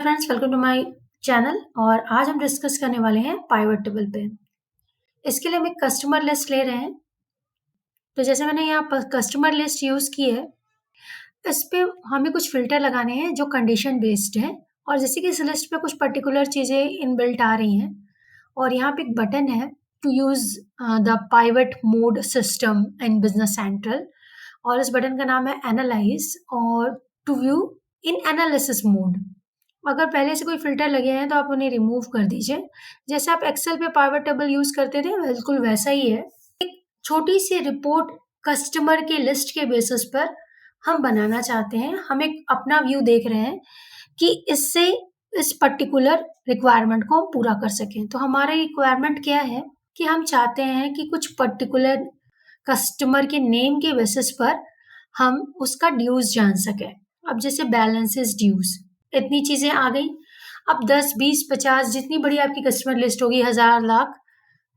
Friends, welcome to my channel. और आज हम डिस्कस करने वाले हैं पाइवट टेबल पे। इसके लिए हम एक कस्टमर लिस्ट ले रहे हैं। तो जैसे मैंने यहाँ पर कस्टमर लिस्ट यूज़ की है, इस पे हमें कुछ फ़िल्टर लगाने हैं जो कंडीशन बेस्ड है। और जैसे कि इस लिस्ट पे कुछ पर्टिकुलर चीज़ें इनबिल्ट आ रही हैं और यहाँ पे एक बटन है to use the pivot mode system in business central, और इस बटन का नाम है एनालाइज और to view in analysis mode. अगर पहले से कोई फ़िल्टर लगे हैं तो आप उन्हें रिमूव कर दीजिए। जैसे आप एक्सेल पे पाइवट टेबल यूज़ करते थे, बिल्कुल वैसा ही है। एक छोटी-सी रिपोर्ट कस्टमर के लिस्ट के बेसिस पर हम बनाना चाहते हैं। हम एक अपना व्यू देख रहे हैं कि इससे इस पर्टिकुलर रिक्वायरमेंट को हम पूरा कर सकें। तो हमारी रिक्वायरमेंट क्या है कि हम चाहते हैं कि कुछ पर्टिकुलर कस्टमर के नेम के बेसिस पर हम उसका ड्यूज़ जान सकें। अब जैसे बैलेंसेस ड्यूज़, इतनी चीज़ें आ गई। अब 10, 20, 50 जितनी बड़ी आपकी कस्टमर लिस्ट होगी, 1000, लाख,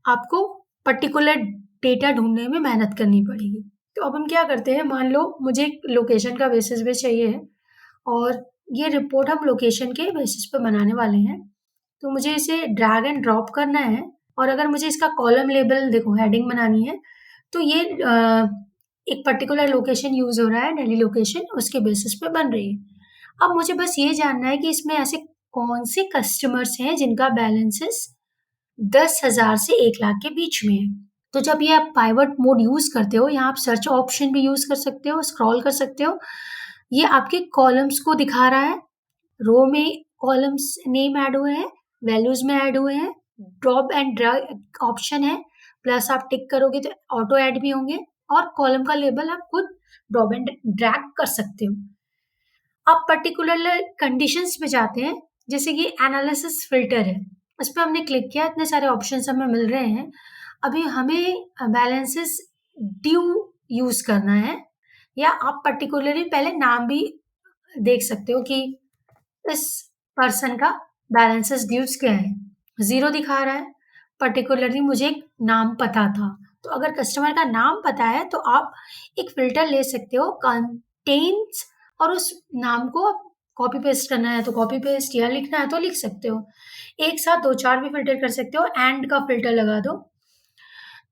आपको पर्टिकुलर डेटा ढूँढने में मेहनत करनी पड़ेगी। तो अब हम क्या करते हैं, मान लो मुझे एक लोकेशन का बेसिस पे चाहिए है और ये रिपोर्ट हम लोकेशन के बेसिस पे बनाने वाले हैं। तो मुझे इसे ड्रैग एंड ड्रॉप करना है और अगर मुझे इसका कॉलम लेबल देखो हेडिंग बनानी है तो ये एक पर्टिकुलर लोकेशन यूज़ हो रहा है, दिल्ली लोकेशन, उसके बेसिस पे बन रही है। अब मुझे बस ये जानना है कि इसमें ऐसे कौन से कस्टमर्स हैं जिनका बैलेंसेस 10,000 से 1 लाख के बीच में है। तो जब ये आप पाइवट मोड यूज़ करते हो, यहाँ आप सर्च ऑप्शन भी यूज़ कर सकते हो, स्क्रॉल कर सकते हो। ये आपके कॉलम्स को दिखा रहा है। रो में कॉलम्स नेम ऐड हुए हैं, वैल्यूज़ में ऐड हुए हैं, ड्रॉप एंड ड्रैग ऑप्शन है, प्लस आप टिक करोगे तो ऑटो ऐड भी होंगे और कॉलम का लेबल आप खुद ड्रॉप एंड ड्रैग कर सकते हो। अब पर्टिकुलर कंडीशंस पे जाते हैं, जैसे कि एनालिसिस फ़िल्टर है, इस पे हमने क्लिक किया, इतने सारे ऑप्शंस हमें मिल रहे हैं। अभी हमें बैलेंसेस ड्यू यूज़ करना है या आप पर्टिकुलरली पहले नाम भी देख सकते हो कि इस पर्सन का बैलेंसेस ड्यूज़ क्या है। 0 दिखा रहा है, पर्टिकुलरली मुझे एक नाम पता था। तो अगर कस्टमर का नाम पता है तो आप एक फ़िल्टर ले सकते हो कंटेन्स, और उस नाम को कॉपी पेस्ट करना है तो कॉपी पेस्ट या लिखना है तो लिख सकते हो। एक साथ 2-4 भी फ़िल्टर कर सकते हो, एंड का फ़िल्टर लगा दो।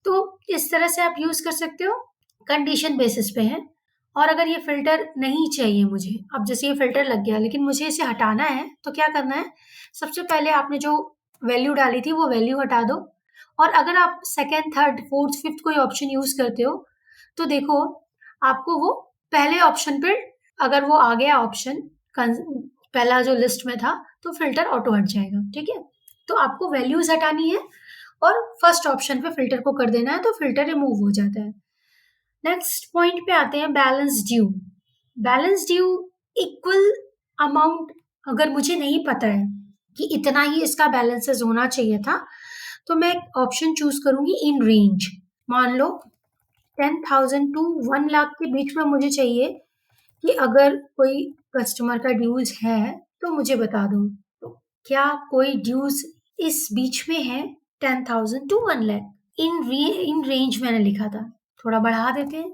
तो इस तरह से आप यूज़ कर सकते हो, कंडीशन बेसिस पे है। और अगर ये फ़िल्टर नहीं चाहिए मुझे, अब जैसे ये फ़िल्टर लग गया लेकिन मुझे इसे हटाना है, तो क्या करना है, सबसे पहले आपने जो वैल्यू डाली थी वो वैल्यू हटा दो। और अगर आप सेकंड, थर्ड, फोर्थ, फिफ्थ कोई ऑप्शन यूज़ करते हो, तो देखो आपको वो पहले ऑप्शन पे अगर वो आ गया ऑप्शन पहला जो लिस्ट में था, तो फ़िल्टर ऑटो हट जाएगा, ठीक है? तो आपको वैल्यूज़ हटानी है और फर्स्ट ऑप्शन पे फ़िल्टर को कर देना है तो फ़िल्टर रिमूव हो जाता है। नेक्स्ट पॉइंट पे आते हैं balance due. Balance due equal amount, अगर मुझे नहीं पता है कि इतना ही इसका बैलेंसेस होना चाहिए था, तो मैं एक ऑप्शन चूज़ करूँगी इन रेंज। मान लो 10,000 टू 1 लाख के बीच में मुझे चाहिए कि अगर कोई कस्टमर का ड्यूज़ है, तो मुझे बता दो। तो क्या कोई ड्यूज़ इस बीच में है 10,000 टू 1 लाख? इन रेंज मैंने लिखा था, थोड़ा बढ़ा देते हैं।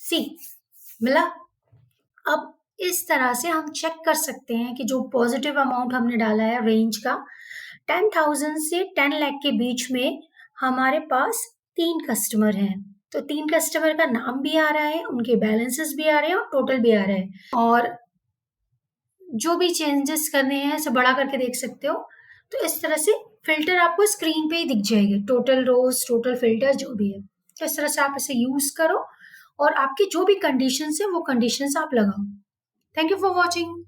सी मिला। अब इस तरह से हम चेक कर सकते हैं कि जो पॉजिटिव अमाउंट हमने डाला है रेंज का, 10,000 से 10 लाख के बीच में हमारे पास 3 कस्टमर हैं। तो 3 कस्टमर का नाम भी आ रहा है, उनके बैलेंसेस भी आ रहे हैं और टोटल भी आ रहा है। और जो भी चेंजेस करने हैं सब बड़ा करके देख सकते हो। तो इस तरह से फ़िल्टर आपको स्क्रीन पे ही दिख जाएगी, टोटल रोज़, टोटल फ़िल्टर जो भी है। तो इस तरह से आप इसे यूज़ करो और आपकी जो भी कंडीशंस हैं वो कंडीशंस आप लगाओ। Thank you for watching.